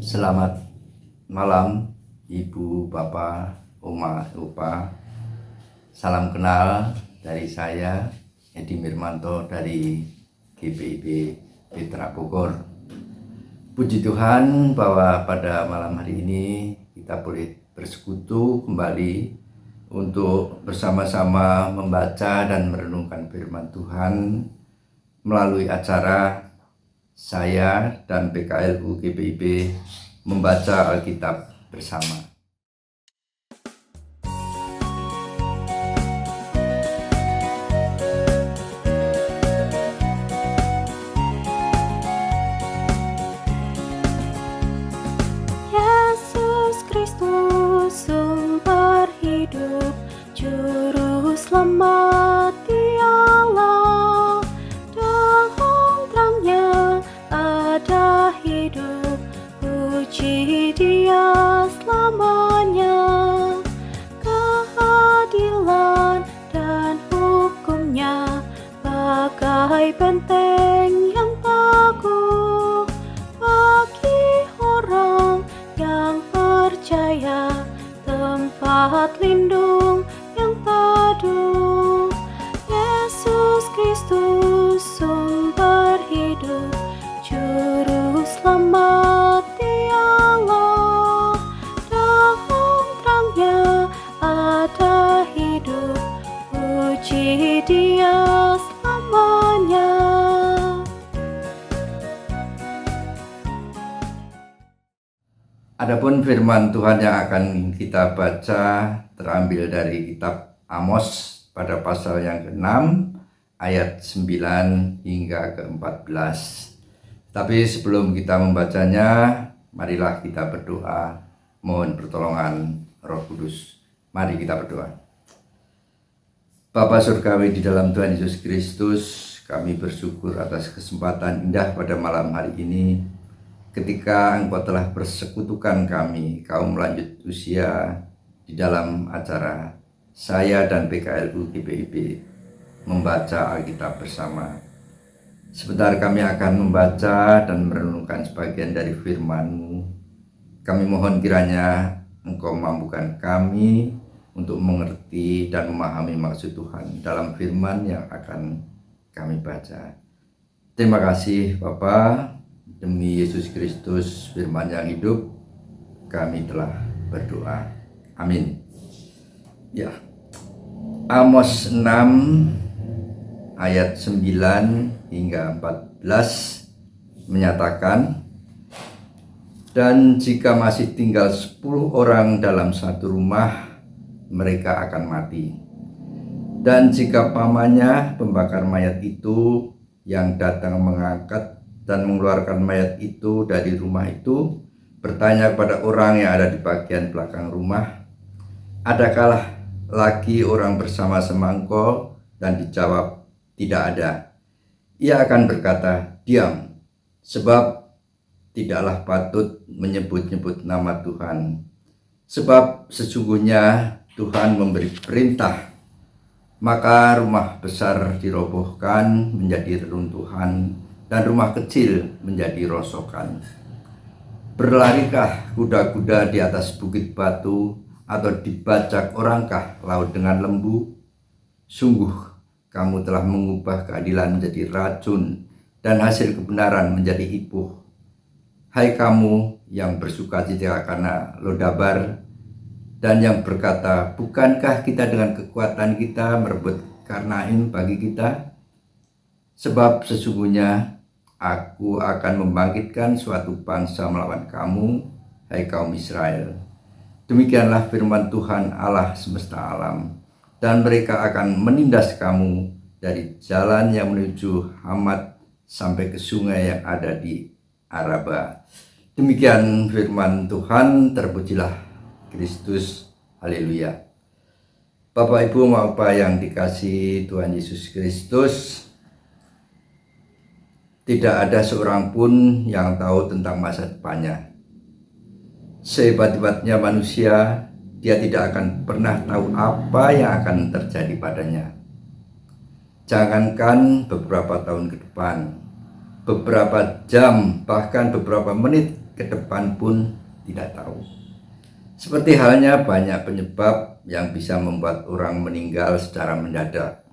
Selamat malam Ibu, Bapak, Oma, Opa. Salam kenal dari saya, Edi Mirmanto dari GPIB Petra Bogor. Puji Tuhan bahwa pada malam hari ini kita boleh bersekutu kembali untuk bersama-sama membaca dan merenungkan firman Tuhan melalui acara saya dan PKLU GPIB membaca Alkitab bersama. Yesus Kristus sumber hidup, juru selamat Dialah. Dalam terangnya ada hidup, puji Dia selamanya. Keadilan dan hukumnya bagai benteng yang teguh bagi orang yang percaya, tempat lindung yang teduh. Yesus Kristus sumber hidup, juru selamat Dialah. Dalam terangnya ada hidup, puji Dia selamanya. Adapun firman Tuhan yang akan kita baca terambil dari kitab Amos pada pasal yang ke-6 ayat 9 hingga ke-14. Tapi sebelum kita membacanya, marilah kita berdoa mohon pertolongan Roh Kudus. Mari kita berdoa. Bapa Surgawi di dalam Tuhan Yesus Kristus, kami bersyukur atas kesempatan indah pada malam hari ini, ketika Engkau telah persekutukan kami, kaum lanjut usia, di dalam acara saya dan PKLU GPIB membaca Alkitab bersama. Sebentar kami akan membaca dan merenungkan sebagian dari firman-Mu. Kami mohon kiranya Engkau mampukan kami untuk mengerti dan memahami maksud Tuhan dalam firman yang akan kami baca. Terima kasih Bapa. Demi Yesus Kristus firman yang hidup, kami telah berdoa. Amin. Ya. Amos 6 ayat 9 hingga 14 menyatakan, dan jika masih tinggal 10 orang dalam satu rumah, mereka akan mati. Dan jika pamannya pembakar mayat itu yang datang mengangkat dan mengeluarkan mayat itu dari rumah itu, bertanya kepada orang yang ada di bagian belakang rumah, adakah lagi orang bersama-sama engkau? Dan dijawab, tidak ada. Ia akan berkata, diam, sebab tidaklah patut menyebut-nyebut nama Tuhan. Sebab sesungguhnya Tuhan memberi perintah, maka rumah besar dirobohkan menjadi reruntuhan, dan rumah kecil menjadi rosokan. Berlarikah kuda-kuda di atas bukit batu, atau dibajak orangkah laut dengan lembu? Sungguh kamu telah mengubah keadilan menjadi racun, dan hasil kebenaran menjadi hipuh. Hai kamu yang bersukacita karena Lodabar, dan yang berkata, bukankah kita dengan kekuatan kita merebut Karnaim bagi kita? Sebab sesungguhnya aku akan membangkitkan suatu bangsa melawan kamu, hai kaum Israel. Demikianlah firman Tuhan Allah semesta alam. Dan mereka akan menindas kamu dari jalan yang menuju Hamat sampai ke sungai yang ada di Araba. Demikian firman Tuhan, terpujilah Kristus. Haleluya. Bapak Ibu Bapak yang dikasihi Tuhan Yesus Kristus, tidak ada seorang pun yang tahu tentang masa depannya. Sehebat-hebatnya manusia, dia tidak akan pernah tahu apa yang akan terjadi padanya. Jangankan beberapa tahun ke depan, beberapa jam, bahkan beberapa menit ke depan pun tidak tahu. Seperti halnya banyak penyebab yang bisa membuat orang meninggal secara mendadak.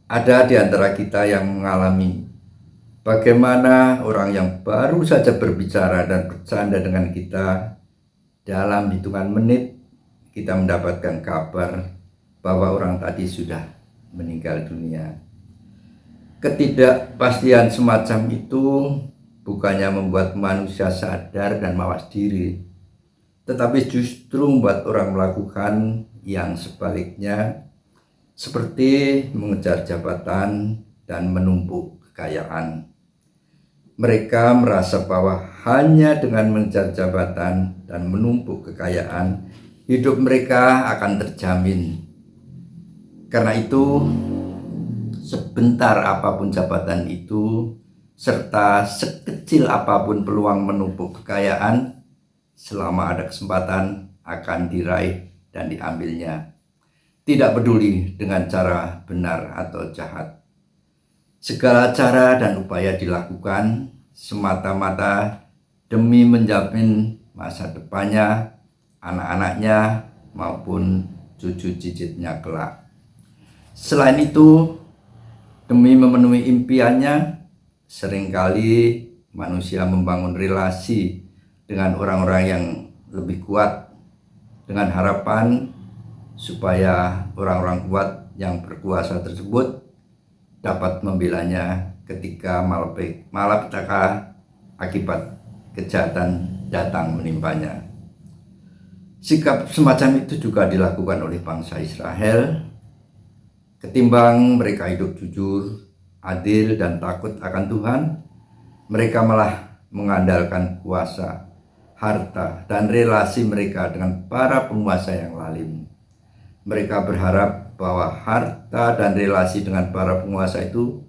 Ada di antara kita yang mengalami bagaimana orang yang baru saja berbicara dan bercanda dengan kita, dalam hitungan menit kita mendapatkan kabar bahwa orang tadi sudah meninggal dunia. Ketidakpastian semacam itu bukannya membuat manusia sadar dan mawas diri, tetapi justru membuat orang melakukan yang sebaliknya, seperti mengejar jabatan dan menumpuk kekayaan. Mereka merasa bahwa hanya dengan mengejar jabatan dan menumpuk kekayaan, hidup mereka akan terjamin. Karena itu, sebentar apapun jabatan itu, serta sekecil apapun peluang menumpuk kekayaan, selama ada kesempatan akan diraih dan diambilnya. Tidak peduli dengan cara benar atau jahat. Segala cara dan upaya dilakukan semata-mata demi menjamin masa depannya, anak-anaknya maupun cucu cicitnya kelak. Selain itu, demi memenuhi impiannya, seringkali manusia membangun relasi dengan orang-orang yang lebih kuat dengan harapan supaya orang-orang kuat yang berkuasa tersebut dapat membelanya ketika malapetaka akibat kejahatan datang menimpanya. Sikap semacam itu juga dilakukan oleh bangsa Israel. Ketimbang mereka hidup jujur, adil, dan takut akan Tuhan, mereka malah mengandalkan kuasa, harta, dan relasi mereka dengan para penguasa yang lalim. Mereka berharap bahwa harta dan relasi dengan para penguasa itu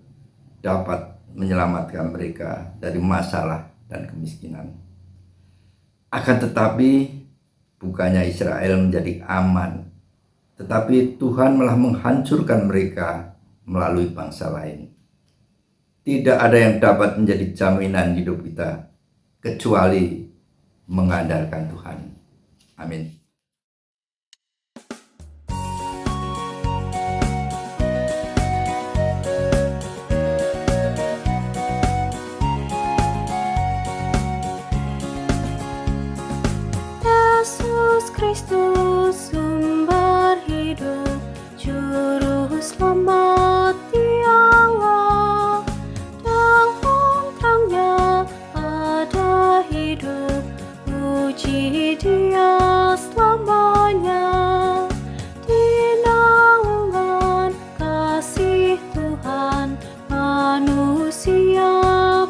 dapat menyelamatkan mereka dari masalah dan kemiskinan. Akan tetapi, bukannya Israel menjadi aman, tetapi Tuhan malah menghancurkan mereka melalui bangsa lain. Tidak ada yang dapat menjadi jaminan hidup kita kecuali mengandalkan Tuhan. Amin. Yesus Kristus sumber hidup, juru selamat Allah. Dalam terangnya ada hidup, puji Dia selamanya. Di naungan kasih Tuhan, manusia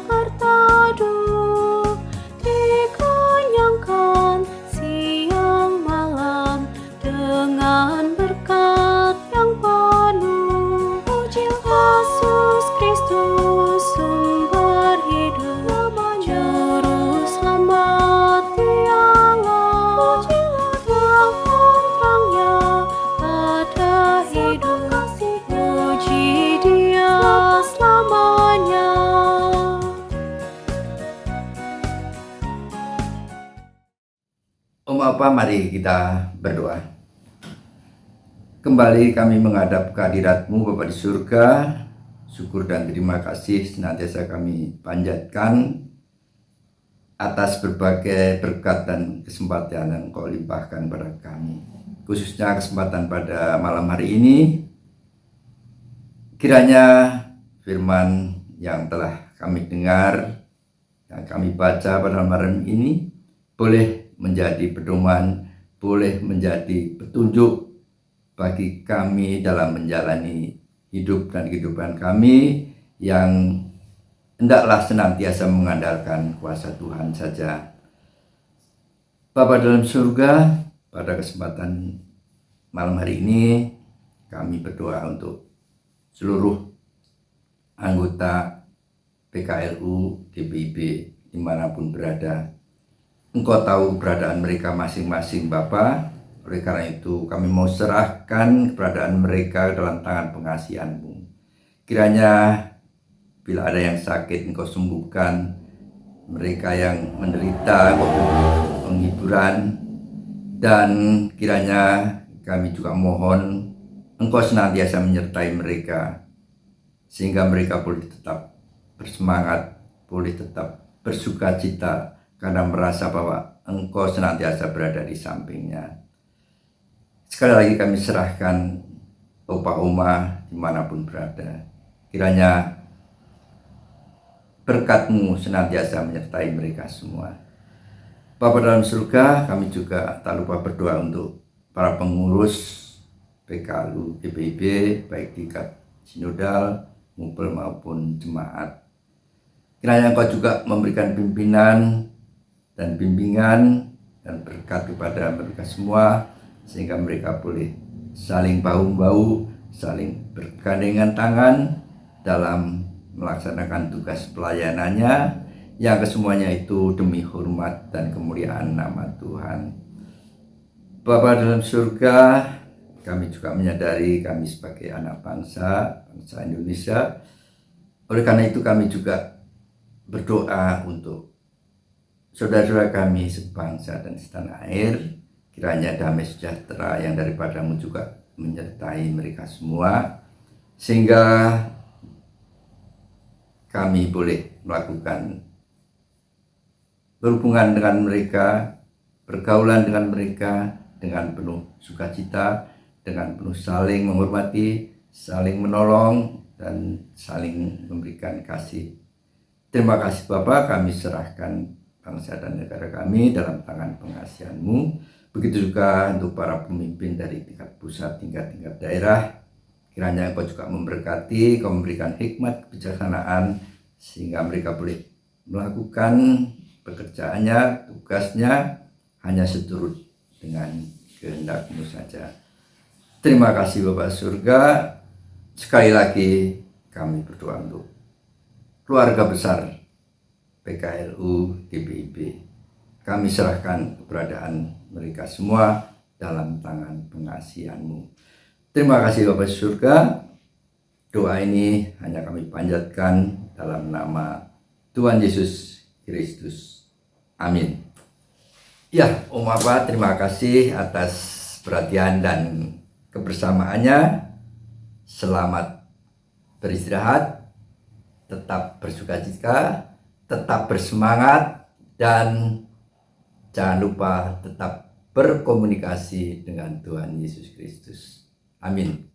berteduh, dikenyangkan siang malam dengan berkat yang penuh. Puji Yesus Kristus sumber hidup, juru selamat Dialah. Dalam terangnya ada hidup, puji Dia selamanya. Om Bapa, mari kita berdoa. Kembali kami menghadap kehadirat-Mu Bapa di surga. Syukur dan terima kasih senantiasa kami panjatkan atas berbagai berkat dan kesempatan yang Engkau limpahkan pada kami. Khususnya kesempatan pada malam hari ini, kiranya firman yang telah kami dengar, yang kami baca pada malam ini, boleh menjadi pedoman, boleh menjadi petunjuk bagi kami dalam menjalani hidup dan kehidupan kami yang hendaklah senantiasa mengandalkan kuasa Tuhan saja. Bapa dalam surga, pada kesempatan malam hari ini kami berdoa untuk seluruh anggota PKLU, DPIB dimanapun berada. Engkau tahu keberadaan mereka masing-masing Bapa. Oleh karena itu kami mau serahkan keberadaan mereka dalam tangan pengasihan-Mu. Kiranya Bila ada yang sakit, Engkau sembuhkan. Mereka yang menderita, Engkau beri penghiburan. Dan kiranya kami juga mohon Engkau senantiasa menyertai mereka, sehingga mereka boleh tetap bersemangat, boleh tetap bersuka cita, karena merasa bahwa Engkau senantiasa berada di sampingnya. Sekali lagi kami serahkan Opa Oma dimanapun berada. Kiranya berkat-Mu senantiasa menyertai mereka semua. Bapa dalam surga, kami juga tak lupa berdoa untuk para pengurus PKLU GPIB, baik tingkat sinodal, ngumpul maupun jemaat. Kiranya Engkau juga memberikan pimpinan dan bimbingan dan berkat kepada mereka semua, sehingga mereka boleh saling bahu-bahu, saling bergandengan tangan dalam melaksanakan tugas pelayanannya, yang kesemuanya itu demi hormat dan kemuliaan nama Tuhan. Bapa dalam surga, kami juga menyadari kami sebagai anak bangsa Indonesia. Oleh karena itu kami juga berdoa untuk saudara-saudara kami sebangsa dan setanah air. Kiranya damai sejahtera yang daripada-Mu juga menyertai mereka semua, sehingga kami boleh melakukan berhubungan dengan mereka, pergaulan dengan mereka dengan penuh sukacita, dengan penuh saling menghormati, saling menolong, dan saling memberikan kasih. Terima kasih Bapa, kami serahkan bangsa dan negara kami dalam tangan pengasihan-Mu. Begitu juga untuk para pemimpin dari tingkat pusat, tingkat daerah. Kiranya Engkau juga memberkati, Engkau memberikan hikmat, kebijaksanaan, sehingga mereka boleh melakukan pekerjaannya, tugasnya, hanya seturut dengan kehendak-Mu saja. Terima kasih Bapak surga. Sekali lagi kami berdoa untuk keluarga besar PKLU GPIB. Kami serahkan keberadaan mereka semua dalam tangan pengasihan-Mu. Terima kasih Bapak surga. Doa ini hanya kami panjatkan dalam nama Tuhan Yesus Kristus. Amin. Ya, Om Apa, terima kasih atas perhatian dan kebersamaannya. Selamat beristirahat, tetap bersukacita, tetap bersemangat, dan jangan lupa tetap berkomunikasi dengan Tuhan Yesus Kristus. Amin.